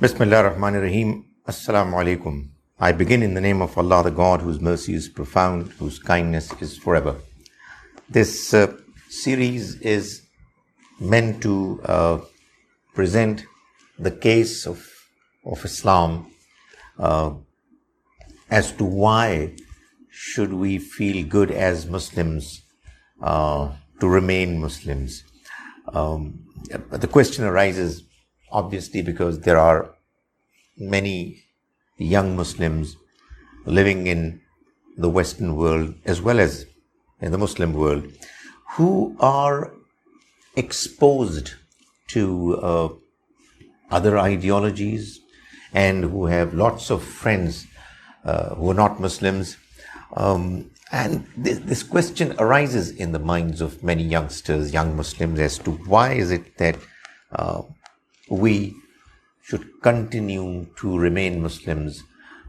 Bismillah ar-Rahman ar-Rahim. Assalamu alaikum. I begin in the name of Allah, the God whose mercy is profound, whose kindness is forever. This series is meant to present the case of Islam as to why should we feel good as Muslims to remain Muslims. The question arises obviously because there are many young Muslims living in the Western world as well as in the Muslim world who are exposed to other ideologies and who have lots of friends who are not Muslims. And this question arises in the minds of many youngsters, young Muslims, as to why is it that we should continue to remain Muslims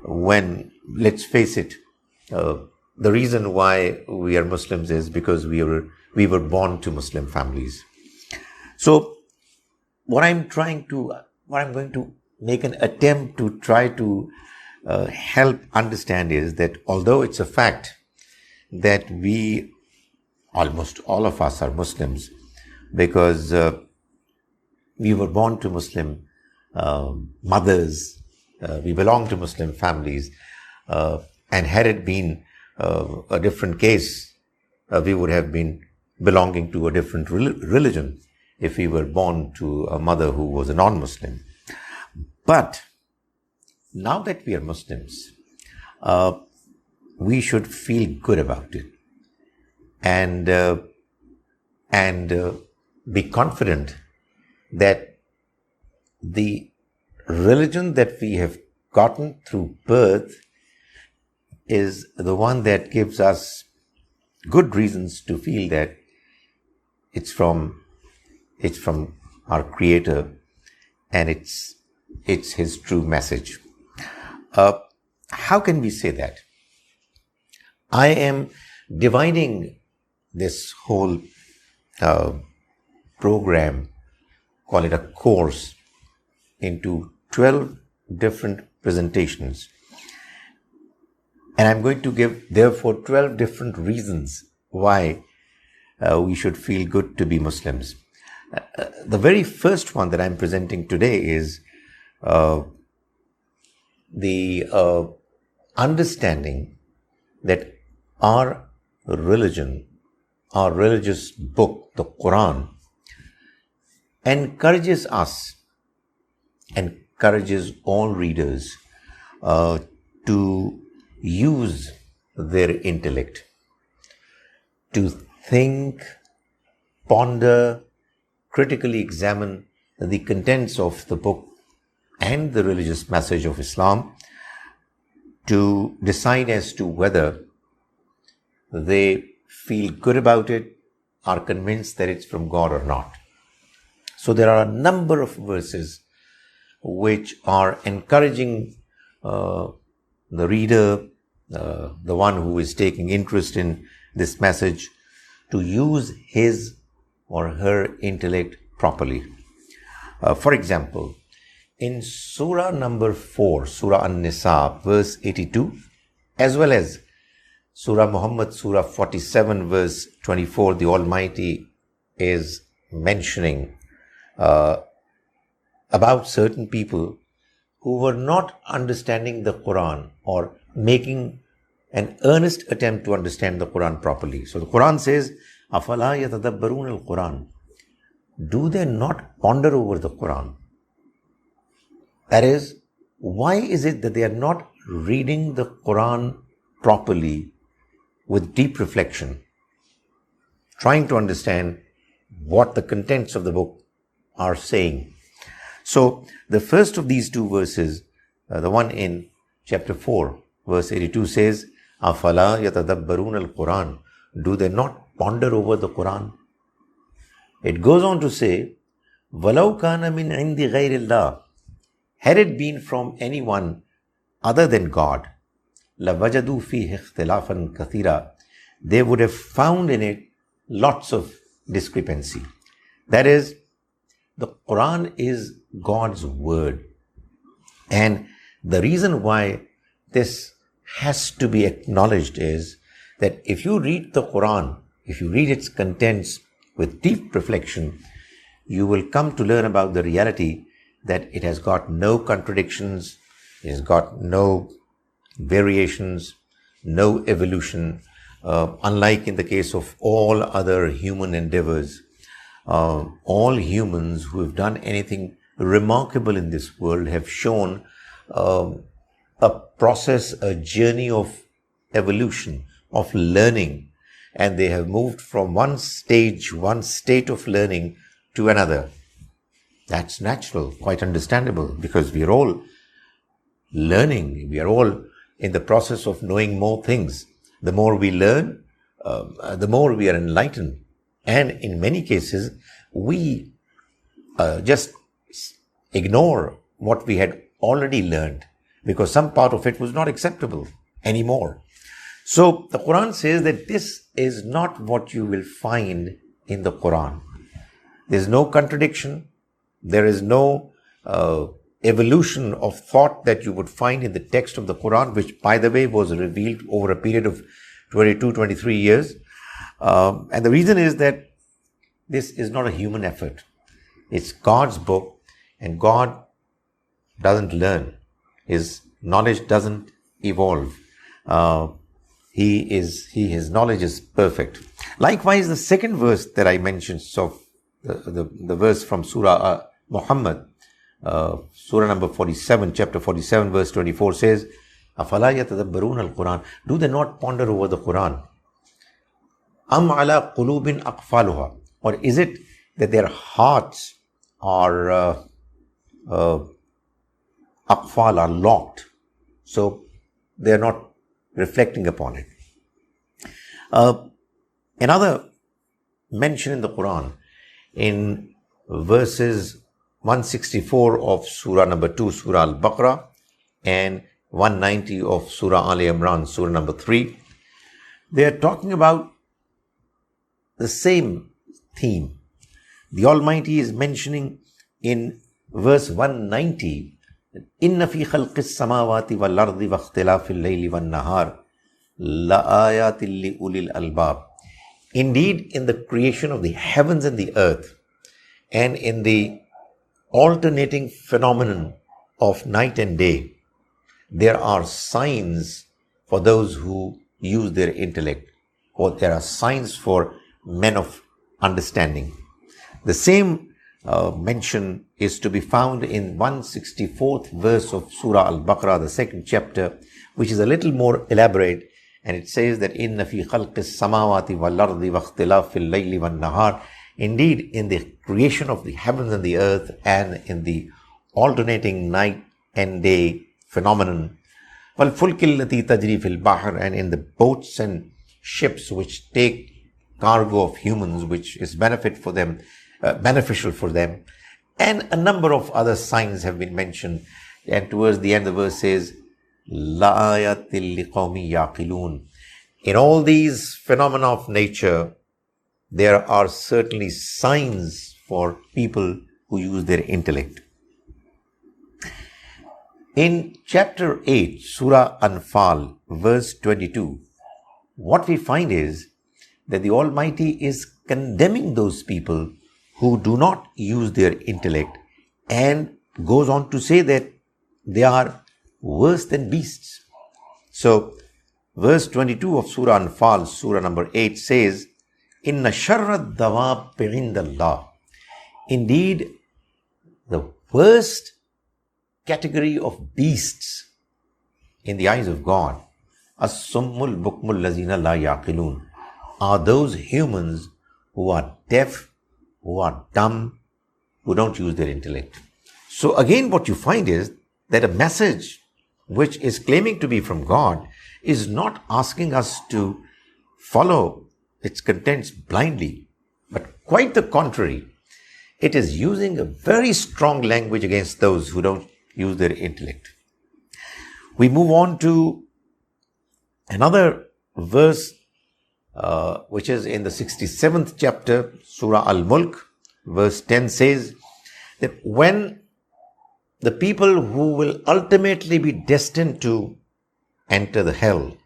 when, let's face it, the reason why we are Muslims is because we were born to Muslim families. So what I'm going to make an attempt to try to help understand is that although it's a fact that we, almost all of us, are Muslims because we were born to Muslim mothers, we belong to Muslim families, and had it been a different case, we would have been belonging to a different religion if we were born to a mother who was a non-Muslim. But now that we are Muslims, we should feel good about it and be confident that the religion that we have gotten through birth is the one that gives us good reasons to feel that it's from our Creator and it's His true message. How can we say that? I am dividing this whole program, call it a course, into 12 different presentations. And I'm going to give, therefore, 12 different reasons why we should feel good to be Muslims. The very first one that I'm presenting today is the understanding that our religion, our religious book, the Quran, encourages us, encourages all readers to use their intellect, to think, ponder, critically examine the contents of the book and the religious message of Islam, to decide as to whether they feel good about it, are convinced that it's from God or not. So there are a number of verses which are encouraging the reader, the one who is taking interest in this message, to use his or her intellect properly. For example, in Surah number 4, Surah An-Nisa, verse 82, as well as Surah Muhammad, Surah 47, verse 24, the Almighty is mentioning about certain people who were not understanding the Quran or making an earnest attempt to understand the Quran properly. So the Quran says, أَفَلَا يَتَدَبَّرُونَ الْقُرْآنَ. Do they not ponder over the Quran? That is, why is it that they are not reading the Quran properly with deep reflection, trying to understand what the contents of the book are saying? So the first of these two verses, the one in chapter 4, verse 82 says, أَفَلَا يَتَدَبَّرُونَ الْقُرْآنَ. Do they not ponder over the Quran? It goes on to say, وَلَوْ كَانَ مِنْ عِنْدِ غَيْرِ اللَّهِ. Had it been from anyone other than God, لَوَجَدُوا فِيهِ اخْتِلَافًا كَثِيرًا. They would have found in it lots of discrepancy. That is, the Quran is God's word. And the reason why this has to be acknowledged is that if you read the Quran, if you read its contents with deep reflection, you will come to learn about the reality that it has got no contradictions, it has got no variations, no evolution, unlike in the case of all other human endeavors. All humans who have done anything remarkable in this world have shown a process, a journey of evolution, of learning, and they have moved from one stage, one state of learning to another. That's natural, quite understandable, because we are all learning, we are all in the process of knowing more things. The more we learn, the more we are enlightened. And in many cases, we just ignore what we had already learned because some part of it was not acceptable anymore. So the Quran says that this is not what you will find in the Quran. There's no contradiction. There is no evolution of thought that you would find in the text of the Quran, which, by the way, was revealed over a period of 22, 23 years. And the reason is that this is not a human effort. It's God's book, and God doesn't learn. His knowledge doesn't evolve. His knowledge is perfect. Likewise, the second verse that I mentioned, so the verse from Surah Muhammad, Surah number 47, chapter 47, verse 24 says, أَفَلَا يَتَدَبَّرُونَ الْقُرْآنَ. Do they not ponder over the Quran? أَمْ عَلَى قُلُوبٍ أَقْفَالُهَا. Or is it that their hearts are aqfal, are locked, so they are not reflecting upon it? Another mention in the Quran, in verses 164 of Surah number 2, Surah Al-Baqarah, and 190 of Surah Al-Imran, Surah number 3, they are talking about the same theme. The Almighty is mentioning in verse 190, إِنَّ فِي خَلْقِ السَّمَاوَاتِ وَالْأَرْضِ وَاخْتِلَافِ اللَّيْلِ وَالنَّهَارِ لَآيَاتٍ لِأُولِي الْأَلْبَابِ. Indeed, in the creation of the heavens and the earth, and in the alternating phenomenon of night and day, there are signs for those who use their intellect, or there are signs for men of understanding. The same mention is to be found in 164th verse of Surah Al-Baqarah, the second chapter, which is a little more elaborate, and it says that إِنَّ فِي خَلْقِ السَّمَاوَاتِ وَالْأَرْضِ وَاخْتِلَافِ اللَّيْلِ وَالنَّهَارِ. Indeed, in the creation of the heavens and the earth, and in the alternating night and day phenomenon, وَالْفُلْكِ الَّتِي تَجْرِي فِي الْبَحْرِ, and in the boats and ships which take cargo of humans, which is beneficial for them, and a number of other signs have been mentioned. And towards the end, the verse says, لَآيَاتٍ لِقَوْمٍ يَعْقِلُونَ. In all these phenomena of nature, there are certainly signs for people who use their intellect. In chapter 8, Surah Anfal, verse 22, what we find is that the Almighty is condemning those people who do not use their intellect, and goes on to say that they are worse than beasts. So, verse 22 of Surah Anfal, Surah number 8 says, Inna sharra dawab bi'indallah. Indeed, the worst category of beasts in the eyes of God, as-summul bukmul lazina la yaqilun, are those humans who are deaf, who are dumb, who don't use their intellect. So again, what you find is that a message which is claiming to be from God is not asking us to follow its contents blindly, but quite the contrary. It is using a very strong language against those who don't use their intellect. We move on to another verse, which is in the 67th chapter, Surah Al-Mulk, verse 10 says that when the people who will ultimately be destined to enter the hell,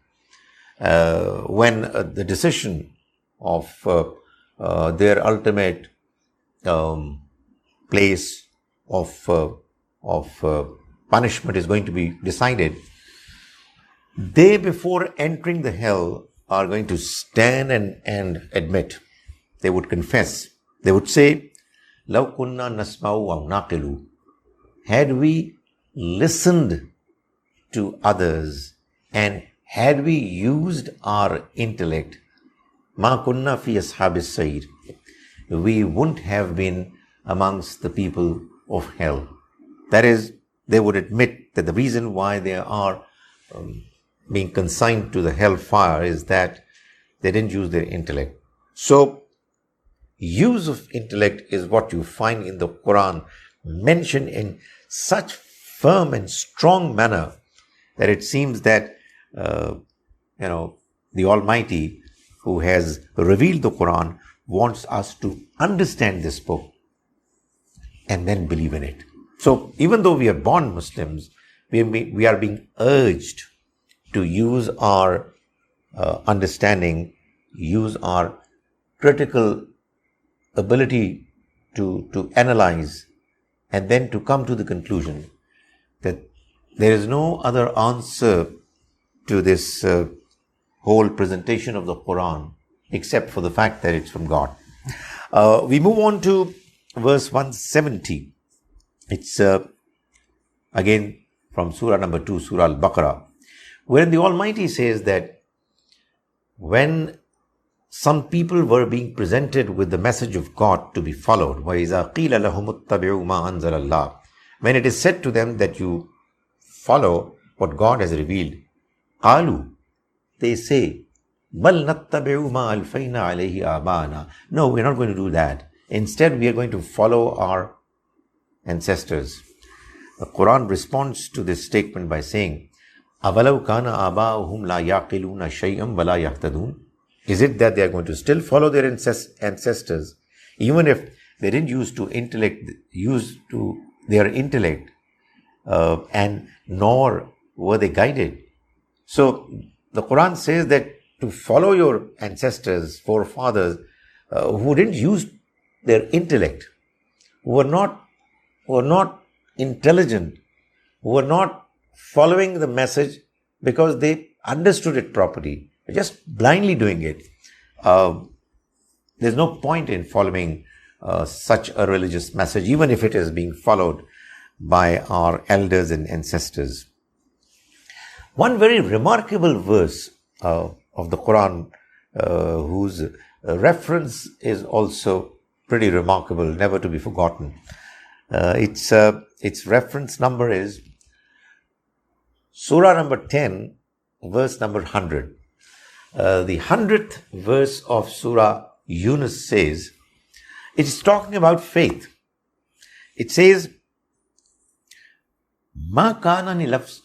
when the decision of their ultimate place of punishment is going to be decided, they, before entering the hell, are going to stand and admit. They would confess. They would say, "Law kunna nasma'u aw naqilu." Had we listened to others and had we used our intellect, ma kunna fi ashabis sa'ir, we wouldn't have been amongst the people of hell. That is, they would admit that the reason why they are being consigned to the hellfire is that they didn't use their intellect. So, use of intellect is what you find in the Quran mentioned in such firm and strong manner that it seems that the Almighty, who has revealed the Quran, wants us to understand this book and then believe in it. So even though we are born Muslims, we are being urged to use our understanding, use our critical ability to analyze, and then to come to the conclusion that there is no other answer to this whole presentation of the Quran except for the fact that it's from God. We move on to verse 170. It's again from Surah number 2, Surah Al-Baqarah, wherein the Almighty says that when some people were being presented with the message of God to be followed, وَإِذَا قِيلَ لَهُمُ اتَّبِعُوا مَا أَنزَلَ اللَّهُ, when it is said to them that you follow what God has revealed, قَالُوا, they say, بَلْ نَتَّبِعُوا مَا أَلْفَيْنَا عَلَيْهِ آبَانَا. No, we're not going to do that. Instead, we are going to follow our ancestors. The Quran responds to this statement by saying, أَوَلَوْ كَانَ آبَاؤُهُمْ لَا يَعْقِلُونَ شَيْئًا وَلَا يَهْتَدُونَ. Is it that they are going to still follow their ancestors, even if they didn't use their intellect, and nor were they guided? So the Quran says that to follow your ancestors, forefathers, who didn't use their intellect, who were not intelligent, who were not following the message because they understood it properly, just blindly doing it. There's no point in following such a religious message, even if it is being followed by our elders and ancestors. One very remarkable verse of the Quran, whose reference is also pretty remarkable, never to be forgotten. Its reference number is Surah number 10, verse number 100. The 100th verse of Surah Yunus says, it is talking about faith. It says, مَا كَانَ لِنَفْسٍ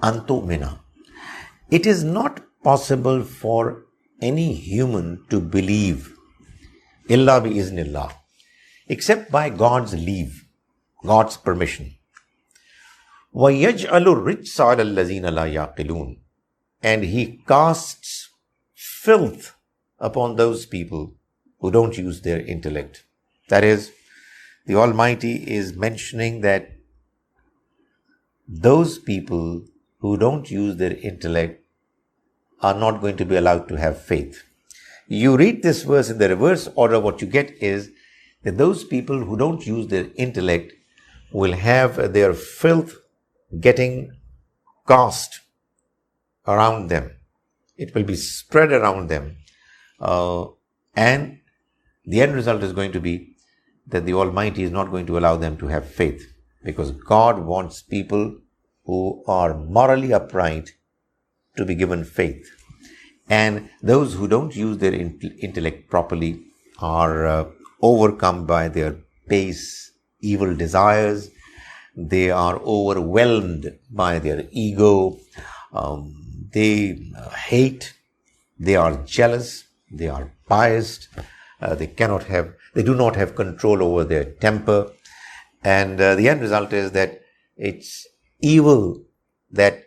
أَن تُؤْمِنَ. It is not possible for any human to believe إِلَّا بِإِذْنِ اللَّهِ, except by God's leave, God's permission. وَيَجْعَلُ الرِّجْسَ عَلَى الَّذِينَ لَا يَعْقِلُونَ. And He casts filth upon those people who don't use their intellect. That is, the Almighty is mentioning that those people who don't use their intellect are not going to be allowed to have faith. You read this verse in the reverse order, what you get is that those people who don't use their intellect will have their filth getting cast around them. It will be spread around them. And the end result is going to be that the Almighty is not going to allow them to have faith, because God wants people who are morally upright to be given faith. And those who don't use their intellect properly are overcome by their base, evil desires. They are overwhelmed by their ego. They hate. They are jealous. They are biased. They do not have control over their temper. And the end result is that it's evil that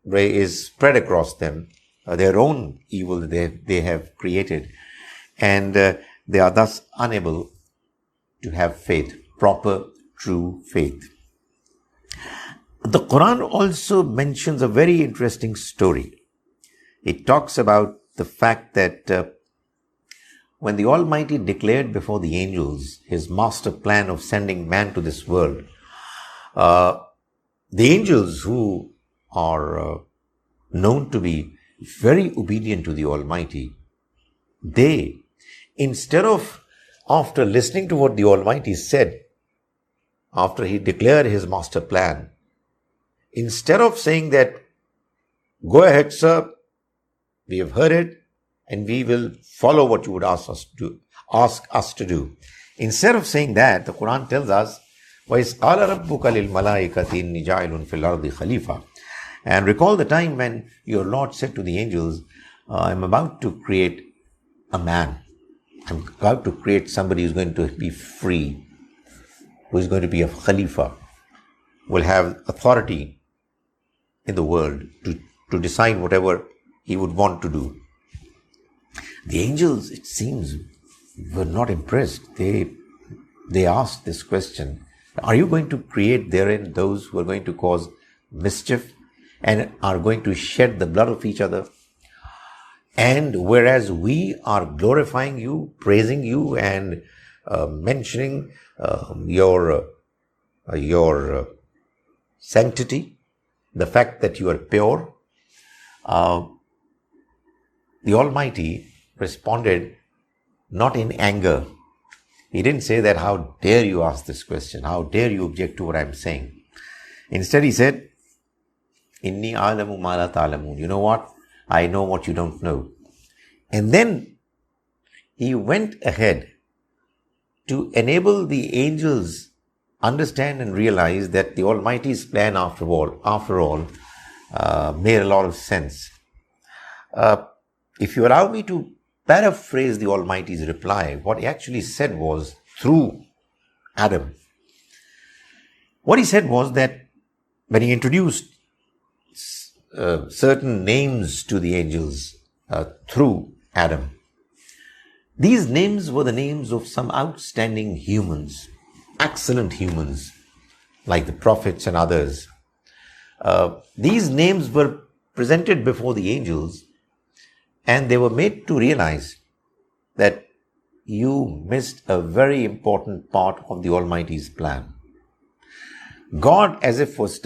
is spread across them, their own evil that they have created, and they are thus unable to have faith, proper, true faith. The Quran also mentions a very interesting story. It talks about the fact that when the Almighty declared before the angels his master plan of sending man to this world, the angels, who are known to be very obedient to the Almighty, they, instead of, after listening to what the Almighty said, after he declared his master plan, instead of saying that, go ahead, sir, we have heard it, and we will follow what you would ask us to do. Instead of saying that, the Quran tells us, وَإِذْ قَالَ رَبُّكَ لِلْمَلَائِكَةِ إِنِّي جَاعِلٌ فِي الْأَرْضِ خَلِيفَةً. And recall the time when your Lord said to the angels, I'm about to create a man. I'm about to create somebody who's going to be free, who is going to be a Khalifa, will have authority in the world to decide whatever he would want to do. The angels, it seems, were not impressed. They asked this question, are you going to create therein those who are going to cause mischief and are going to shed the blood of each other? And whereas we are glorifying you, praising you, and mentioning your sanctity, the fact that you are pure, the Almighty responded not in anger. He didn't say that, how dare you ask this question? How dare you object to what I'm saying? Instead, he said, Inni a'lamu ma la ta'lamun. You know what? I know what you don't know. And then he went ahead to enable the angels understand and realize that the Almighty's plan, after all, made a lot of sense. If you allow me to paraphrase the Almighty's reply, what he actually said was, through Adam, what he said was that when he introduced certain names to the angels through Adam, these names were the names of some outstanding humans, excellent humans, like the prophets and others. These names were presented before the angels, and they were made to realize that you missed a very important part of the Almighty's plan. God, as if was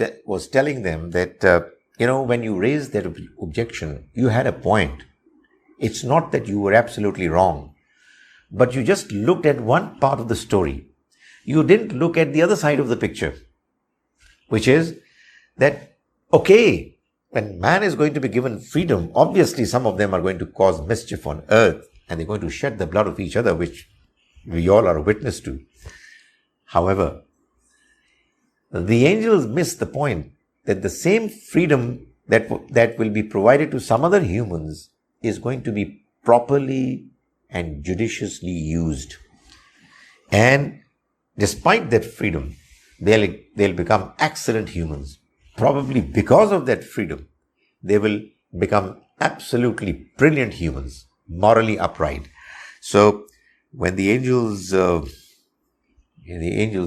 telling them that, when you raised that objection, you had a point. It's not that you were absolutely wrong, but you just looked at one part of the story. You didn't look at the other side of the picture, which is that, okay, when man is going to be given freedom, obviously some of them are going to cause mischief on earth, and they're going to shed the blood of each other, which we all are a witness to. However, the angels miss the point that the same freedom that will be provided to some other humans is going to be properly and judiciously used. And despite that freedom, they'll become excellent humans. Probably because of that freedom, they will become absolutely brilliant humans, morally upright. So when the angels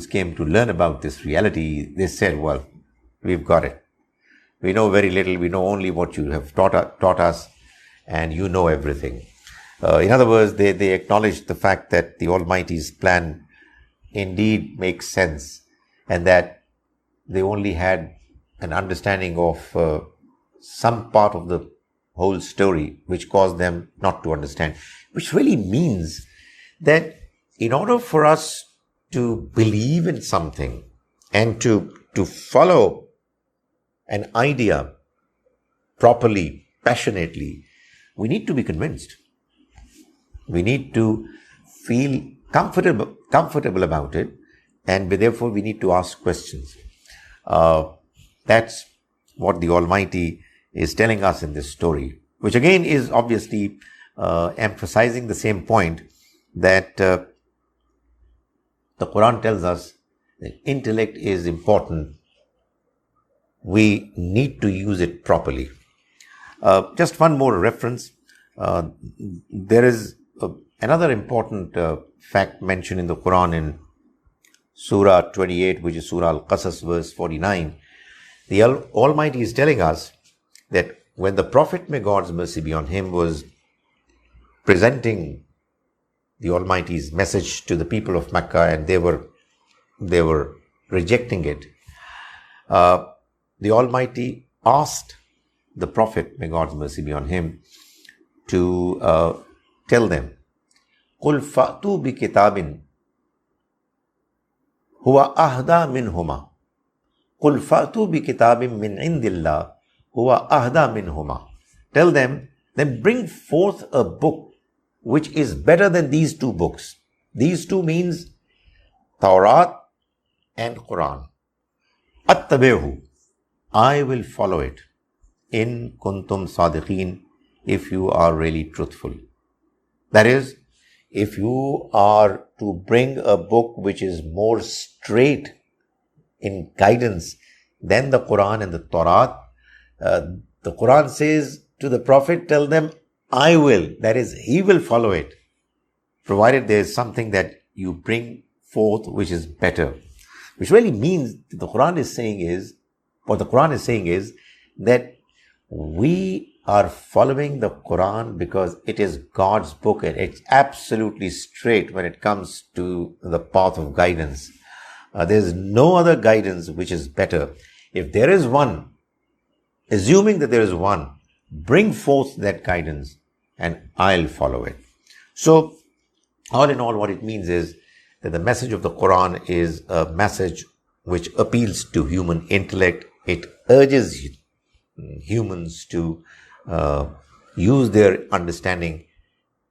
came to learn about this reality, they said, well, we've got it. We know very little. We know only what you have taught us, and you know everything. In other words, they acknowledged the fact that the Almighty's plan indeed makes sense, and that they only had an understanding of some part of the whole story, which caused them not to understand. Which really means that in order for us to believe in something and to follow an idea properly, passionately, we need to be convinced. We need to feel comfortable about it, and therefore we need to ask questions. That's what the Almighty is telling us in this story, which again is obviously emphasizing the same point that the Quran tells us Intellect is important. We need to use it properly. Just one more reference. There is another important fact mentioned in the Quran in Surah 28, which is Surah Al-Qasas, verse 49. The Almighty is telling us that when the Prophet, may God's mercy be on him, was presenting the Almighty's message to the people of Mecca, and they were rejecting it, the Almighty asked the Prophet, may God's mercy be on him, to tell them, قُلْ فَأْتُوا بِكِتَابٍ هُوَ أَهْدَى مِنْهُمَا قُلْ فَأْتُوا بِكِتَابٍ مِّنْ عِنْدِ اللَّهِ هُوَ أَهْدَى مِنْهُمَا. Tell them, then bring forth a book which is better than these two books. These two means Tawrat and Quran. Attabi'hu, I will follow it. In kuntum sadiqeen, if you are really truthful. That is, if you are to bring a book which is more straight in guidance than the Quran and the Tawrat, the Quran says to the Prophet, tell them, I will. That is, he will follow it, provided there is something that you bring forth which is better. Which really means the Quran is saying is, what the Quran is saying is that we are following the Quran because it is God's book and it's absolutely straight when it comes to the path of guidance. There's no other guidance which is better. If there is one, assuming that there is one, bring forth that guidance and I'll follow it. So, all in all, what it means is that the message of the Quran is a message which appeals to human intellect. It urges humans to use their understanding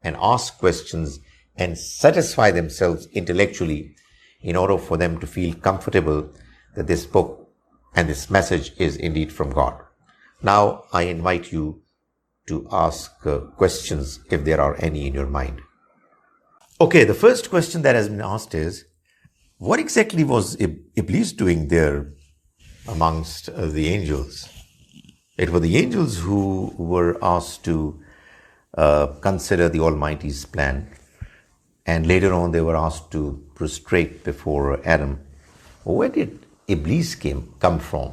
and ask questions and satisfy themselves intellectually in order for them to feel comfortable that this book and this message is indeed from God. Now, I invite you to ask questions if there are any in your mind. Okay, the first question that has been asked is, what exactly was Iblis doing there amongst the angels? It were the angels who were asked to consider the Almighty's plan, and later on they were asked to prostrate before Adam. Where did Iblis come from?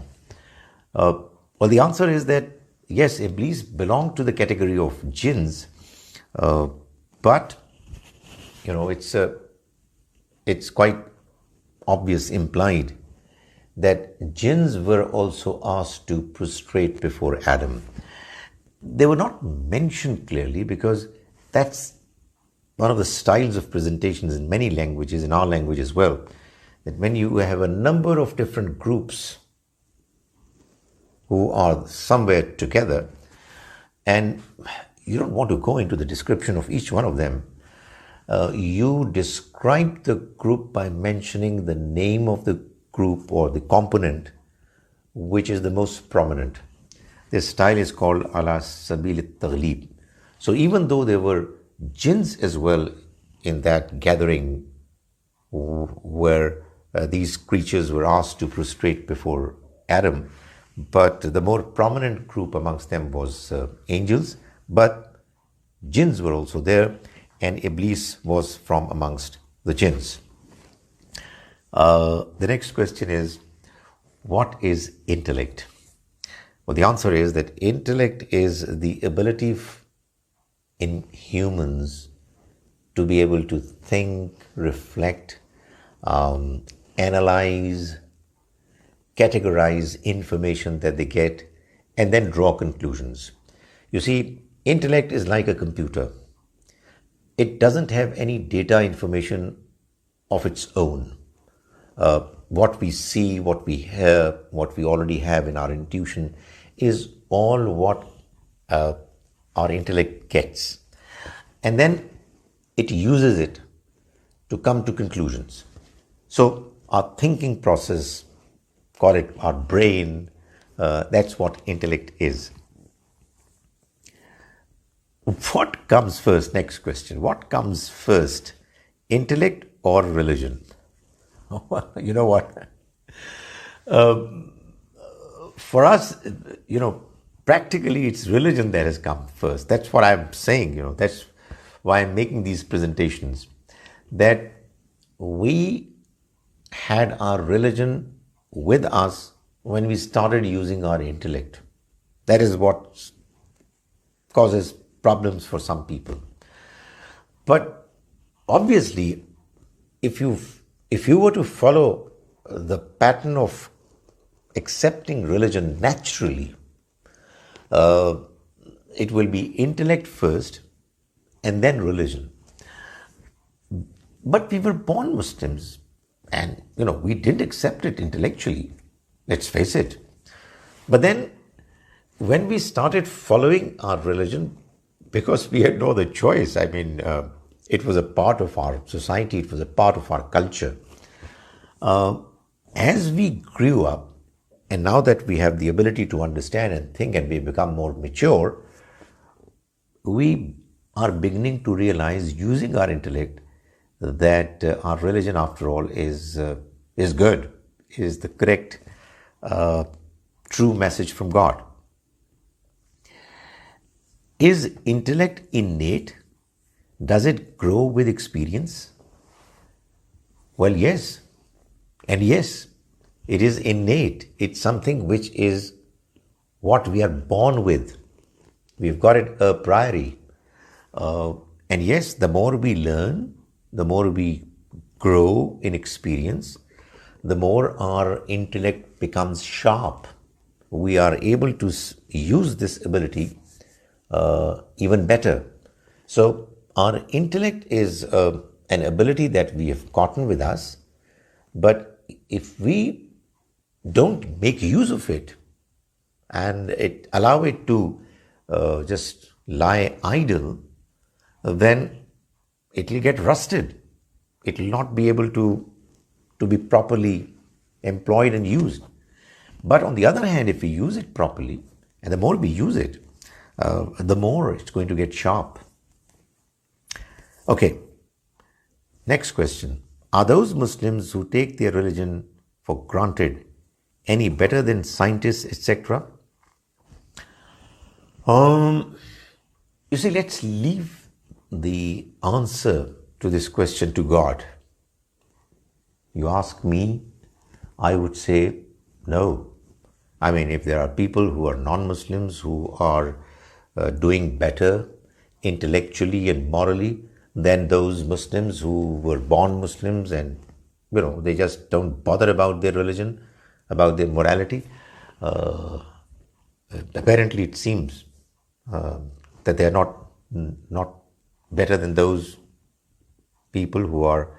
Well, the answer is that yes, Iblis belonged to the category of jinns, but it's quite obvious, implied, that jinns were also asked to prostrate before Adam. They were not mentioned clearly because that's one of the styles of presentations in many languages, in our language as well, that when you have a number of different groups who are somewhere together and you don't want to go into the description of each one of them, you describe the group by mentioning the name of the group or the component which is the most prominent. This style is called ala sabil al-taghlib. So even though there were jinns as well in that gathering where these creatures were asked to prostrate before Adam, but the more prominent group amongst them was angels, but jinns were also there, and Iblis was from amongst the jinns. The next question is, what is intellect? Well, the answer is that intellect is the ability in humans to be able to think, reflect, analyze, categorize information that they get, and then draw conclusions. You see, intellect is like a computer. It doesn't have any data information of its own. What we see, what we hear, what we already have in our intuition is all what our intellect gets. And then it uses it to come to conclusions. So our thinking process, call it our brain, that's what intellect is. What comes first? Next question. What comes first, intellect or religion? You know what? For us, practically it's religion that has come first. That's what I'm saying, that's why I'm making these presentations. That we had our religion with us when we started using our intellect. That is what causes problems for some people. But obviously, if you were to follow the pattern of accepting religion naturally, it will be intellect first and then religion. But we were born Muslims, and we didn't accept it intellectually. Let's face it. But then, when we started following our religion, because we had no other choice, it was a part of our society, it was a part of our culture. As we grew up, and now that we have the ability to understand and think and we become more mature, we are beginning to realize, using our intellect, that our religion, after all, is good, is the correct, true message from God. Is intellect innate? Does it grow with experience? Well, yes. And yes, it is innate. It's something which is what we are born with. We've got it a priori. And yes, the more we learn, the more we grow in experience, the more our intellect becomes sharp. We are able to use this ability even better. So our intellect is an ability that we have gotten with us, but if we don't make use of it and allow it to just lie idle, then it will get rusted. It will not be able to be properly employed and used. But on the other hand, if we use it properly, and the more we use it, the more it's going to get sharp. Okay, next question. Are those Muslims who take their religion for granted any better than scientists, etc.? You see, let's leave the answer to this question to God. You ask me, I would say no. If there are people who are non-Muslims who are doing better intellectually and morally than those Muslims who were born Muslims and they just don't bother about their religion, about their morality, apparently it seems that they are not better than those people who are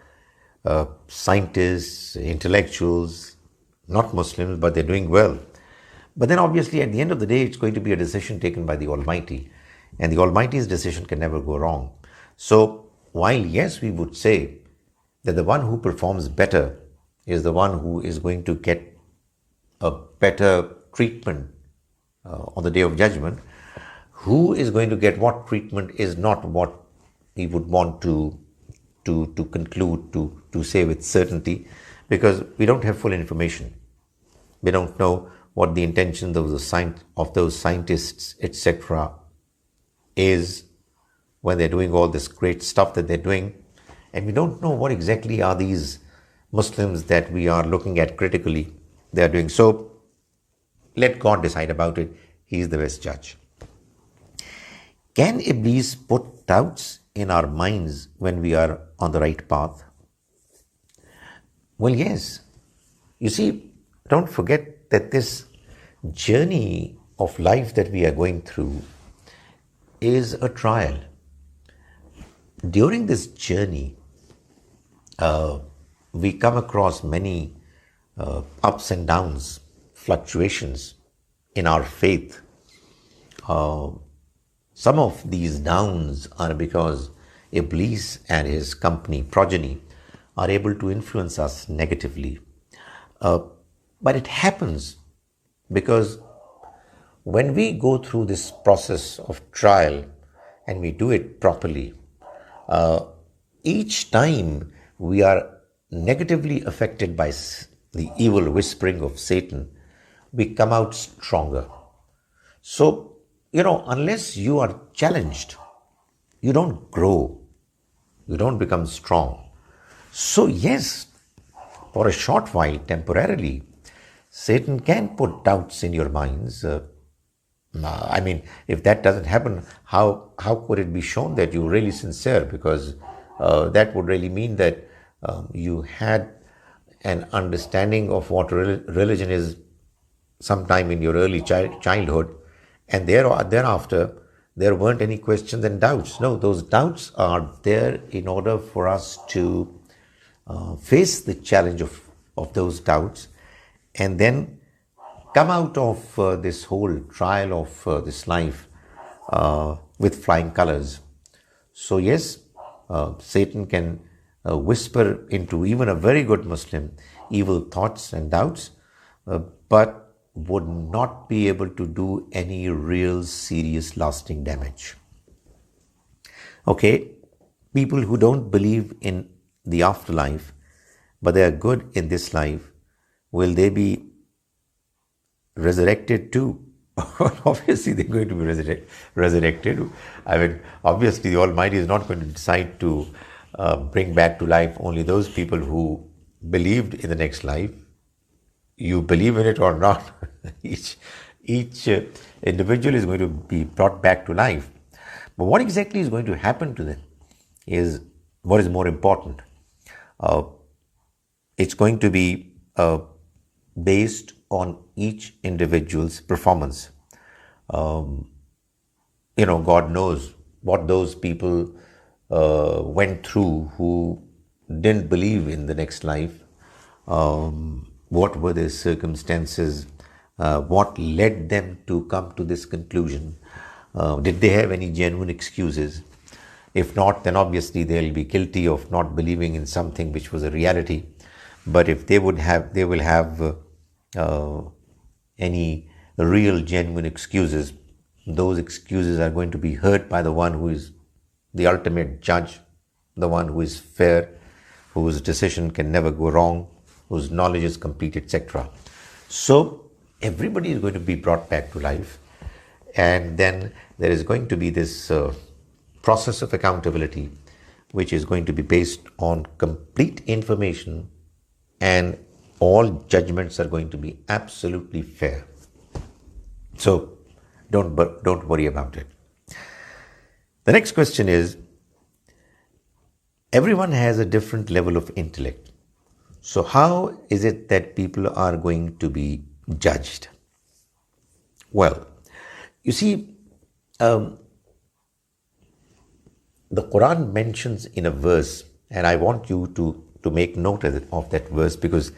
scientists, intellectuals, not Muslims, but they're doing well. But then obviously at the end of the day, it's going to be a decision taken by the Almighty, and the Almighty's decision can never go wrong. So while yes, we would say that the one who performs better is the one who is going to get a better treatment on the day of judgment, who is going to get what treatment is not what we would want to conclude, to say with certainty, because we don't have full information. We don't know what the intention of those scientists, etc., is when they're doing all this great stuff that they're doing. And we don't know what exactly are these Muslims that we are looking at critically they are doing. So let God decide about it. He is the best judge. Can Iblis put doubts in our minds when we are on the right path? Well, yes. You see, don't forget that this journey of life that we are going through is a trial. During this journey, we come across many ups and downs, fluctuations in our faith. Some of these downs are because Iblis and his company, progeny, are able to influence us negatively. But it happens because when we go through this process of trial and we do it properly, each time we are negatively affected by the evil whispering of Satan, we come out stronger. So, unless you are challenged, you don't grow, you don't become strong. So, yes, for a short while, temporarily, Satan can put doubts in your minds. If that doesn't happen, how could it be shown that you're really sincere? Because that would really mean that you had an understanding of what religion is sometime in your early childhood, and thereafter there weren't any questions and doubts. No, those doubts are there in order for us to face the challenge of those doubts, and then come out of this whole trial of this life with flying colors. So yes, Satan can whisper into even a very good Muslim evil thoughts and doubts, but would not be able to do any real serious lasting damage. Okay, people who don't believe in the afterlife, but they are good in this life, will they be resurrected too? Obviously, they're going to be resurrected. Obviously, the Almighty is not going to decide to bring back to life only those people who believed in the next life. You believe in it or not, each individual is going to be brought back to life. But what exactly is going to happen to them is what is more important. It's going to be based on each individual's performance. God knows what those people went through who didn't believe in the next life. What were their circumstances? What led them to come to this conclusion? Did they have any genuine excuses? If not, then obviously they'll be guilty of not believing in something which was a reality. But if they will have any real genuine excuses, those excuses are going to be heard by the one who is the ultimate judge, the one who is fair, whose decision can never go wrong, whose knowledge is complete, etc. So everybody is going to be brought back to life, and then there is going to be this process of accountability, which is going to be based on complete information, and all judgments are going to be absolutely fair. So don't worry about it. The next question is, everyone has a different level of intellect. So how is it that people are going to be judged? Well, you see, the Quran mentions in a verse, and I want you to make note of that verse, because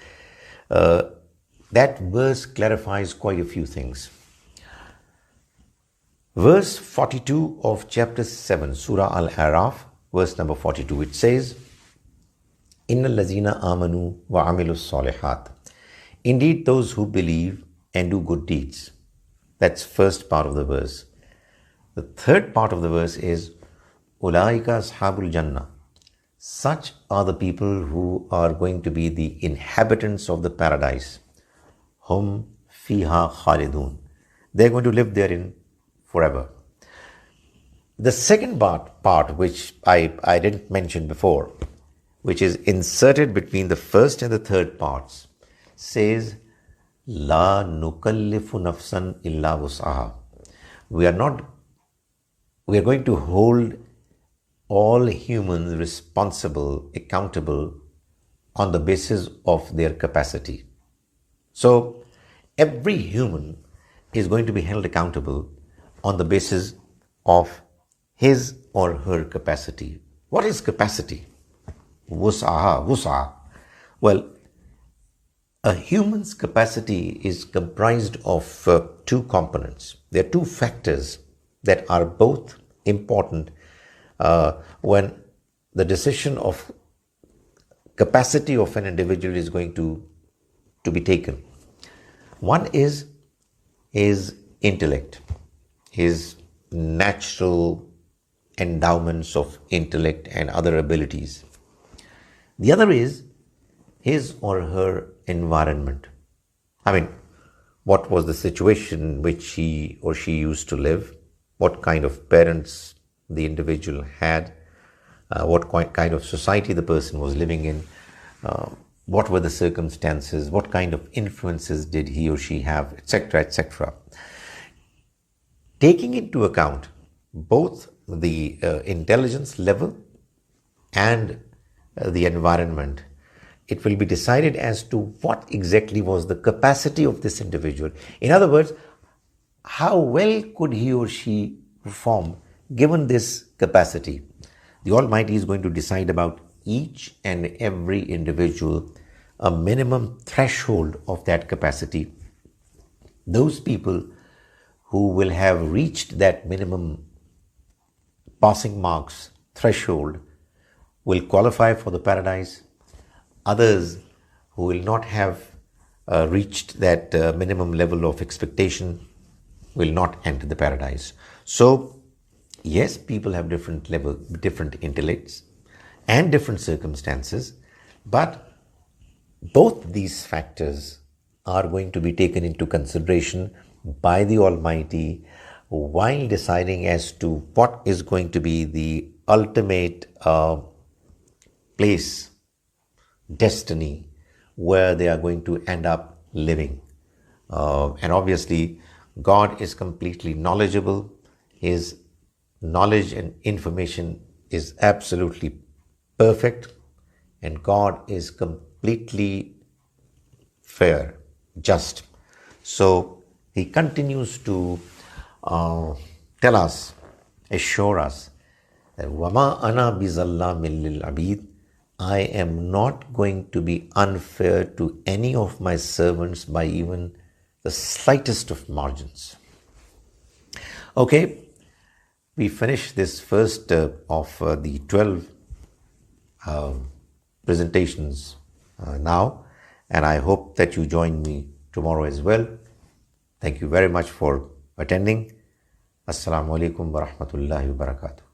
that verse clarifies quite a few things. Verse 42 of chapter 7, Surah Al-Araf, verse number 42, it says, Inna lazina amanu wa amilus salihat. Indeed, those who believe and do good deeds. That's first part of the verse. The third part of the verse is, Ulaika ashabul jannah. Such are the people who are going to be the inhabitants of the paradise. Hum fiha khalidun. They're going to live therein forever. The second part which I didn't mention before, which is inserted between the first and the third parts, says, La nukallifu nafsan illa wus'aha. We are going to hold all humans responsible, accountable on the basis of their capacity. So every human is going to be held accountable on the basis of his or her capacity. What is capacity? Wus'aha. Well, a human's capacity is comprised of two components. There are two factors that are both important when the decision of capacity of an individual is going to be taken. One is his intellect, his natural endowments of intellect and other abilities. The other is his or her environment. I mean, what was the situation in which he or she used to live, what kind of parents the individual had, what kind of society the person was living in, what were the circumstances, what kind of influences did he or she have, etc., etc. Taking into account both the intelligence level and the environment, it will be decided as to what exactly was the capacity of this individual. In other words, how well could he or she perform given this capacity? The Almighty is going to decide about each and every individual a minimum threshold of that capacity. Those people who will have reached that minimum passing marks threshold will qualify for the paradise. Others who will not have reached that minimum level of expectation will not enter the paradise. So, yes, people have different intellects and different circumstances, but both these factors are going to be taken into consideration by the Almighty while deciding as to what is going to be the ultimate place, destiny, where they are going to end up living. And obviously, God is completely knowledgeable. His knowledge and information is absolutely perfect, and God is completely fair, just. So He continues to tell us, assure us that وَمَا أَنَا بِظَلَّامٍ لِلْعَبِيدِ, I am not going to be unfair to any of my servants by even the slightest of margins. Okay, we finish this first of the 12 presentations now, and I hope that you join me tomorrow as well. Thank you very much for attending. Assalamu alaikum wa rahmatullahi wa barakatuh.